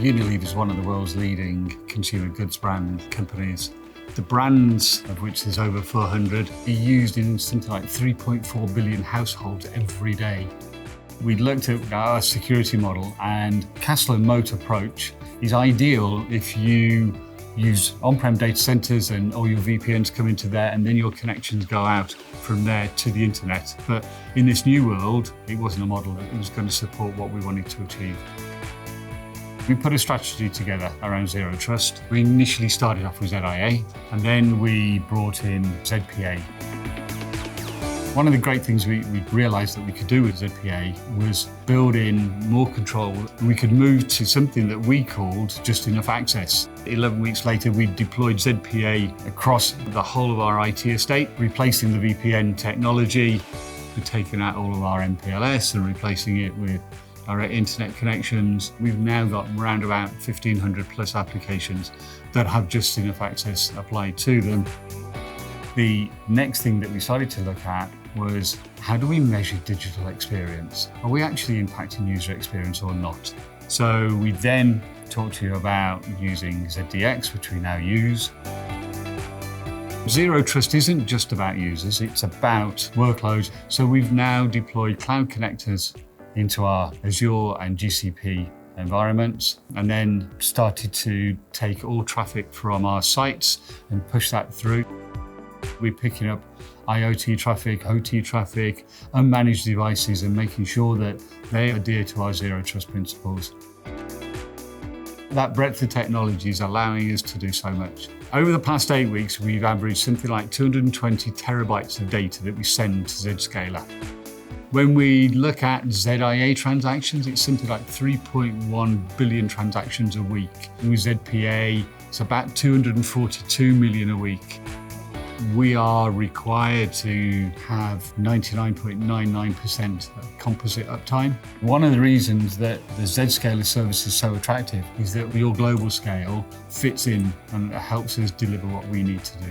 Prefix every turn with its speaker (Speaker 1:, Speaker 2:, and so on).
Speaker 1: Unilever is one of the world's leading consumer goods brand companies. The brands, of which there's over 400, are used in something like 3.4 billion households every day. We looked at our security model, and castle and moat approach is ideal if you use on-prem data centers and all your VPNs come into there and then your connections go out from there to the internet. But in this new world, it wasn't a model that was going to support what we wanted to achieve. We put a strategy together around Zero Trust. We initially started off with ZIA, and then we brought in ZPA. One of the great things we realized that we could do with ZPA was build in more control. We could move to something that we called just enough access. 11 weeks later, we deployed ZPA across the whole of our IT estate, replacing the VPN technology. We've taken out all of our MPLS and replacing it with our internet connections. We've now got around about 1,500 plus applications that have just enough access applied to them. The next thing that we started to look at was, how do we measure digital experience? Are we actually impacting user experience or not? So we then talked to you about using ZDX, which we now use. Zero Trust isn't just about users, it's about workloads. So we've now deployed cloud connectors into our Azure and GCP environments, and then started to take all traffic from our sites and push that through. We're picking up IoT traffic, OT traffic, unmanaged devices, and making sure that they adhere to our Zero Trust principles. That breadth of technology is allowing us to do so much. Over the past 8 weeks, we've averaged something like 220 terabytes of data that we send to Zscaler. When we look at ZIA transactions, it's something like 3.1 billion transactions a week. With ZPA, it's about 242 million a week. We are required to have 99.99% composite uptime. One of the reasons that the Zscaler service is so attractive is that your global scale fits in and helps us deliver what we need to do.